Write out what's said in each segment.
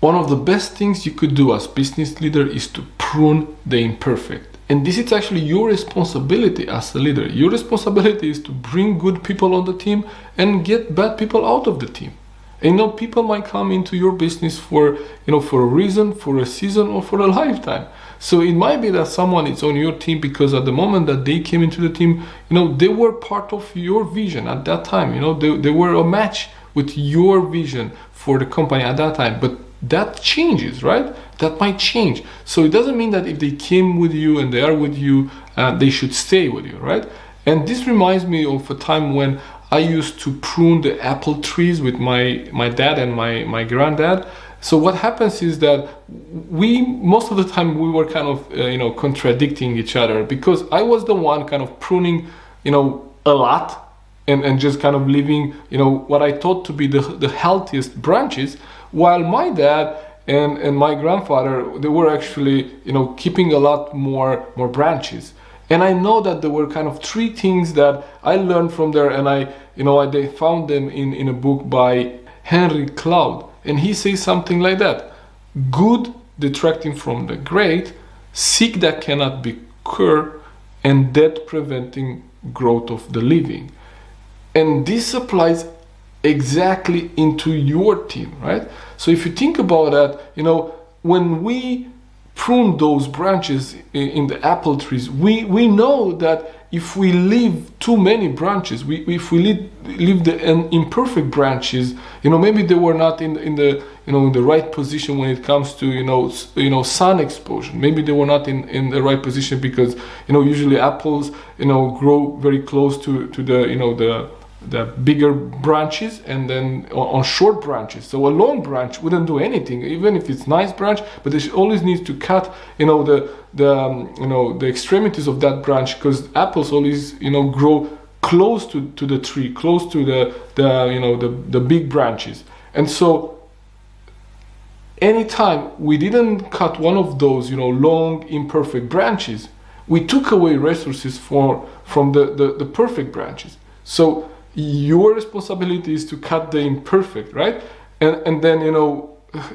one of the best things you could do as business leader is to prune the imperfect. And this is actually your responsibility as a leader. Your responsibility is to bring good people on the team and get bad people out of the team. And people might come into your business for a reason, for a season, or for a lifetime. So it might be that someone is on your team because at the moment that they came into the team, they were part of your vision at that time. They were a match with your vision for the company at that time. But that changes, right? That might change. So it doesn't mean that if they came with you and they are with you, they should stay with you, right? And this reminds me of a time when I used to prune the apple trees with my dad and my granddad. So what happens is that most of the time we were kind of contradicting each other, because I was the one kind of pruning a lot and just kind of leaving what I thought to be the healthiest branches, while my dad and my grandfather, they were actually keeping a lot more branches. And I know that there were kind of three things that I learned from there, and they found them in a book by Henry Cloud. And he says something like that: good detracting from the great, sick that cannot be cured, and death preventing growth of the living. And this applies exactly into your team, right? So if you think about that, when we prune those branches in the apple trees, we know that if we leave too many branches, if we leave the imperfect branches, maybe they were not in the right position when it comes to sun exposure. Maybe they were not in the right position because usually apples grow very close to the bigger branches, and then on short branches. So a long branch wouldn't do anything, even if it's nice branch, but they always need to cut the extremities of that branch, because apples always grow close to the tree, close to the big branches. And so anytime we didn't cut one of those long imperfect branches, we took away resources from the perfect branches. So your responsibility is to cut the imperfect, right? And then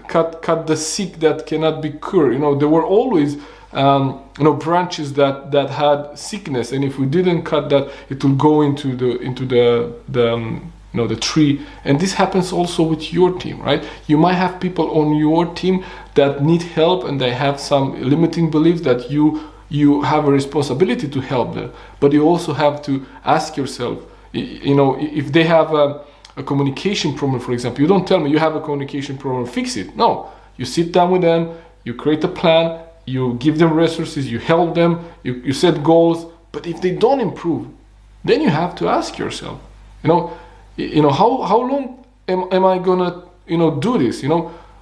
cut the sick that cannot be cured. There were always branches that had sickness, and if we didn't cut that, it will go into the tree. And this happens also with your team, right? You might have people on your team that need help, and they have some limiting beliefs that you have a responsibility to help them, but you also have to ask yourself, if they have a communication problem, for example, you don't tell me you have a communication problem, fix it. No, you sit down with them, you create a plan, you give them resources, you help them, you set goals. But if they don't improve, then you have to ask yourself, how long am I gonna do this?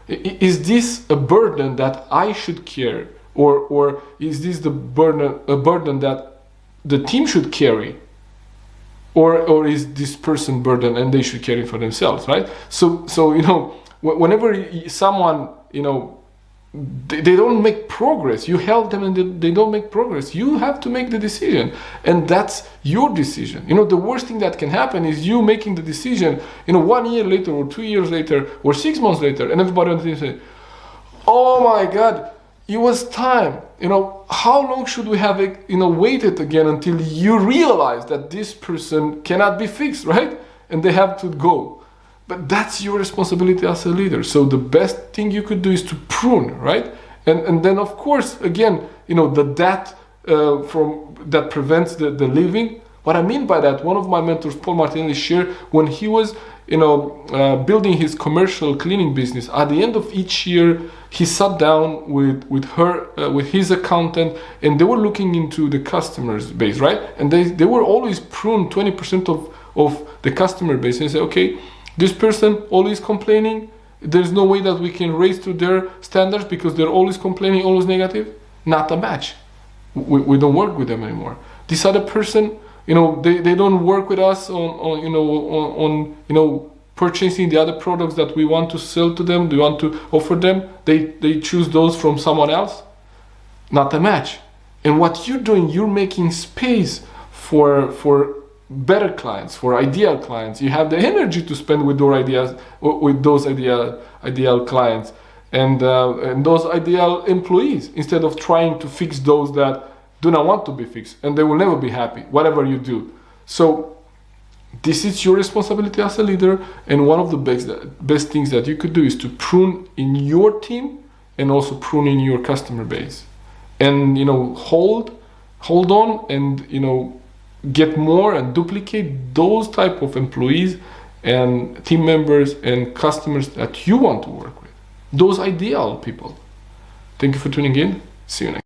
Is this a burden that I should carry, or is this a burden that the team should carry? Or is this person burden and they should carry it for themselves, right? So whenever someone, they don't make progress, you help them and they don't make progress, you have to make the decision. And that's your decision. The worst thing that can happen is you making the decision, 1 year later or 2 years later or 6 months later, and everybody on the team say, oh my God, it was time. How long should we have waited again until you realize that this person cannot be fixed, right? And they have to go. But that's your responsibility as a leader. So the best thing you could do is to prune, right? And then of course, again, the death that prevents the living. What I mean by that, one of my mentors, Paul Martinelli, shared when he was building his commercial cleaning business. At the end of each year, he sat down with his accountant, and they were looking into the customer's base, right? And they were always prune 20% of the customer base, and say, okay, this person always complaining. There's no way that we can raise to their standards because they're always complaining, always negative. Not a match. We don't work with them anymore. This other person, they don't work with us on purchasing the other products that we want to sell to them, we want to offer them. They choose those from someone else. Not a match. And what you're doing, you're making space for better clients, for ideal clients. You have the energy to spend with those ideal clients. and those ideal employees, instead of trying to fix those that do not want to be fixed, and they will never be happy, whatever you do. So this is your responsibility as a leader, and one of the best things that you could do is to prune in your team and also prune in your customer base, and hold on, and get more and duplicate those type of employees and team members and customers that you want to work with, those ideal people. Thank you for tuning in. See you next time.